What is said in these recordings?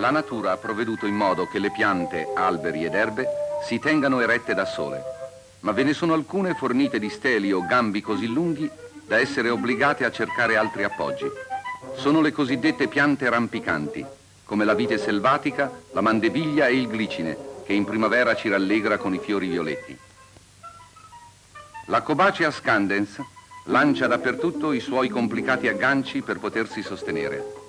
La natura ha provveduto in modo che le piante, alberi ed erbe si tengano erette da sole, ma ve ne sono alcune fornite di steli o gambi così lunghi da essere obbligate a cercare altri appoggi. Sono le cosiddette piante rampicanti, come la vite selvatica, la mandeviglia e il glicine, che in primavera ci rallegra con i fiori violetti. La Cobacea scandens lancia dappertutto i suoi complicati agganci per potersi sostenere.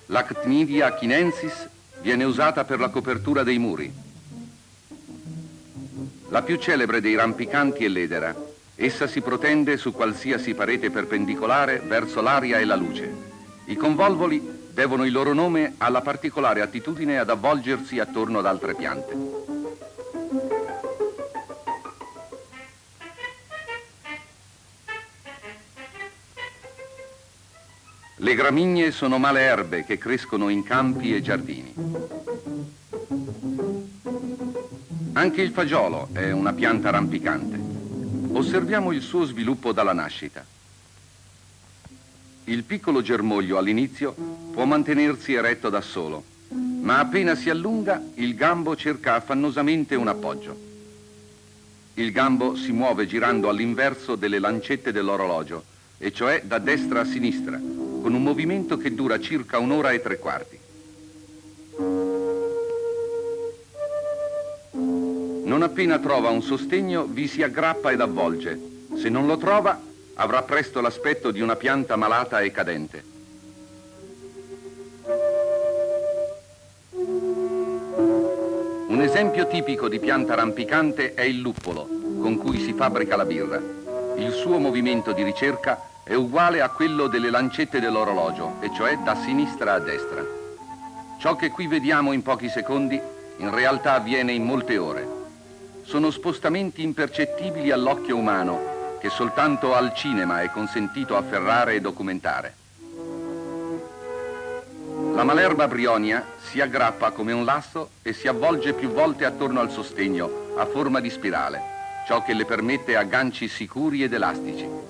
L'Actinidia chinensis viene usata per la copertura dei muri. La più celebre dei rampicanti è l'edera. Essa si protende su qualsiasi parete perpendicolare verso l'aria e la luce. I convolvoli devono il loro nome alla particolare attitudine ad avvolgersi attorno ad altre piante. Le gramigne sono male erbe che crescono in campi e giardini. Anche il fagiolo è una pianta rampicante. Osserviamo il suo sviluppo dalla nascita. Il piccolo germoglio all'inizio può mantenersi eretto da solo, ma appena si allunga il gambo cerca affannosamente un appoggio. Il gambo si muove girando all'inverso delle lancette dell'orologio, e cioè da destra a sinistra, con un movimento che dura circa 1 ora e 3/4. Non appena trova un sostegno vi si aggrappa ed avvolge. Se non lo trova, avrà presto l'aspetto di una pianta malata e cadente. Un esempio tipico di pianta rampicante è il luppolo, con cui si fabbrica la birra. Il suo movimento di ricerca è uguale a quello delle lancette dell'orologio, e cioè da sinistra a destra. Ciò che qui vediamo in pochi secondi, in realtà avviene in molte ore. Sono spostamenti impercettibili all'occhio umano, che soltanto al cinema è consentito afferrare e documentare. La Malerba brionia si aggrappa come un lasso e si avvolge più volte attorno al sostegno, a forma di spirale, ciò che le permette agganci sicuri ed elastici.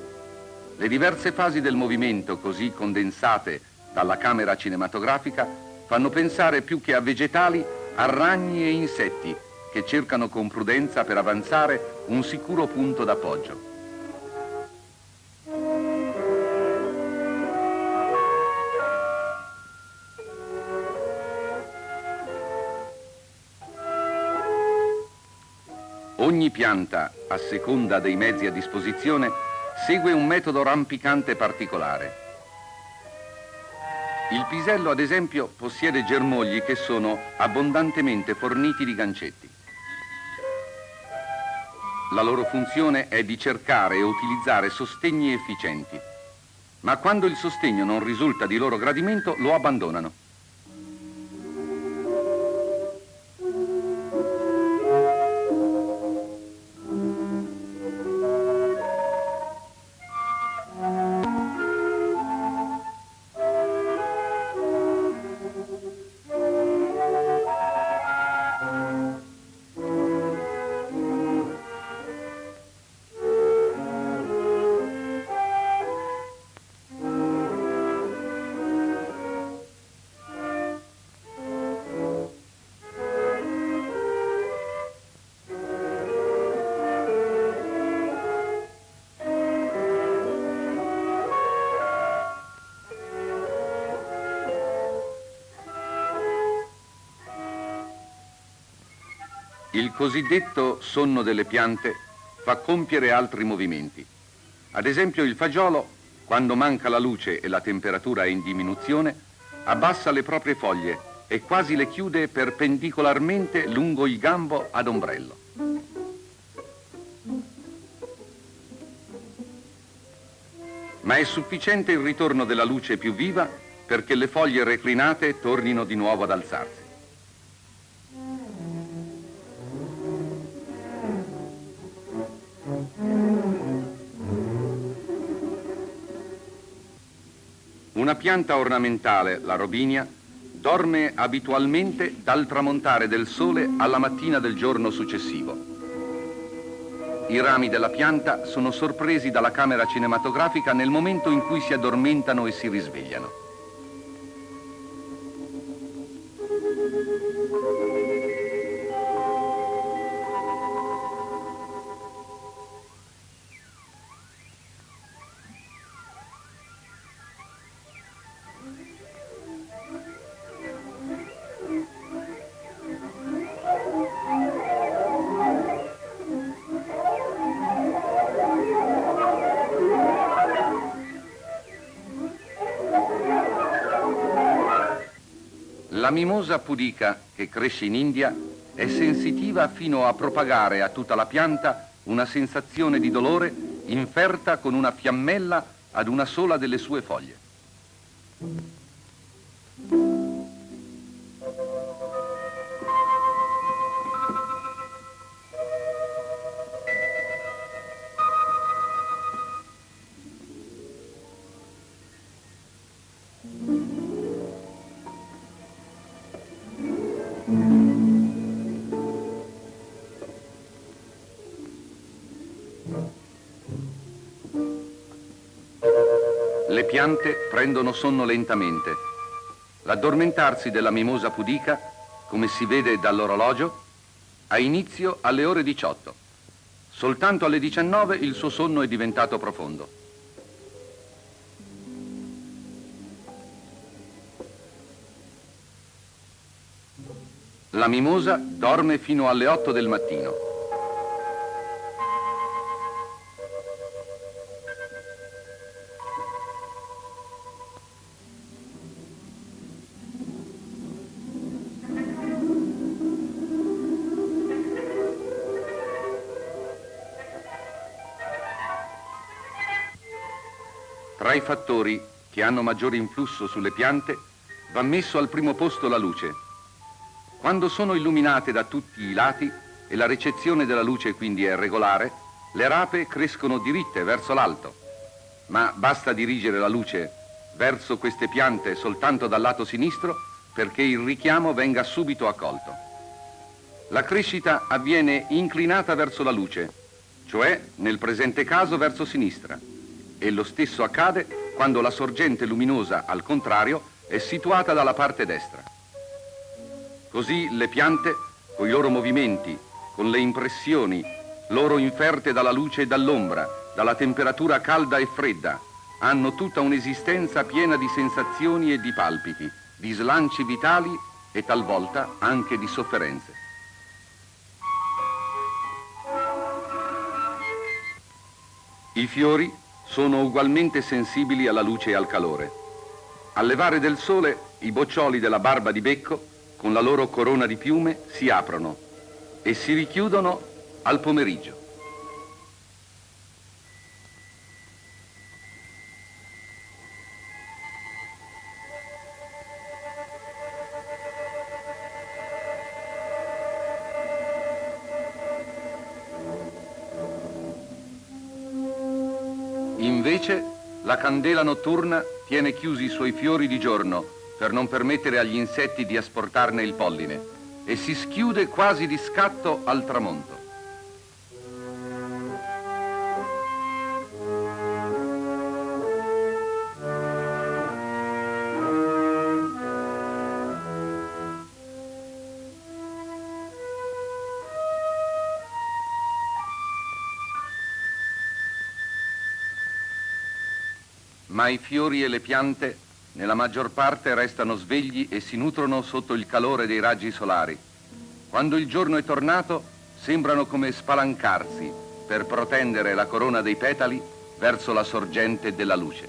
Le diverse fasi del movimento, così condensate dalla camera cinematografica, fanno pensare più che a vegetali a ragni e insetti che cercano con prudenza per avanzare un sicuro punto d'appoggio. Ogni pianta, a seconda dei mezzi a disposizione, segue un metodo rampicante particolare. Il pisello, ad esempio, possiede germogli che sono abbondantemente forniti di gancetti. La loro funzione è di cercare e utilizzare sostegni efficienti, ma quando il sostegno non risulta di loro gradimento, lo abbandonano. Il cosiddetto sonno delle piante fa compiere altri movimenti. Ad esempio il fagiolo, quando manca la luce e la temperatura è in diminuzione, abbassa le proprie foglie e quasi le chiude perpendicolarmente lungo il gambo ad ombrello. Ma è sufficiente il ritorno della luce più viva perché le foglie reclinate tornino di nuovo ad alzarsi. Una pianta ornamentale, la robinia, dorme abitualmente dal tramontare del sole alla mattina del giorno successivo. I rami della pianta sono sorpresi dalla camera cinematografica nel momento in cui si addormentano e si risvegliano. La mimosa pudica, che cresce in India, è sensitiva fino a propagare a tutta la pianta una sensazione di dolore inferta con una fiammella ad una sola delle sue foglie. Le piante prendono sonno lentamente. L'addormentarsi della mimosa pudica, come si vede dall'orologio, ha inizio alle ore 18. Soltanto alle 19 il suo sonno è diventato profondo. La mimosa dorme fino alle 8 del mattino. Tra i fattori che hanno maggiore influsso sulle piante va messo al primo posto la luce. Quando sono illuminate da tutti i lati e la ricezione della luce quindi è regolare, le rape crescono diritte verso l'alto. Ma basta dirigere la luce verso queste piante soltanto dal lato sinistro perché il richiamo venga subito accolto. La crescita avviene inclinata verso la luce, cioè nel presente caso verso sinistra. E lo stesso accade quando la sorgente luminosa, al contrario, è situata dalla parte destra. Così le piante, con i loro movimenti, con le impressioni, loro inferte dalla luce e dall'ombra, dalla temperatura calda e fredda, hanno tutta un'esistenza piena di sensazioni e di palpiti, di slanci vitali e talvolta anche di sofferenze. I fiori sono ugualmente sensibili alla luce e al calore. Al levare del sole, i boccioli della barba di becco, con la loro corona di piume, si aprono e si richiudono al pomeriggio. Invece, la candela notturna tiene chiusi i suoi fiori di giorno per non permettere agli insetti di asportarne il polline e si schiude quasi di scatto al tramonto. Ma i fiori e le piante, nella maggior parte, restano svegli e si nutrono sotto il calore dei raggi solari. Quando il giorno è tornato, sembrano come spalancarsi per protendere la corona dei petali verso la sorgente della luce.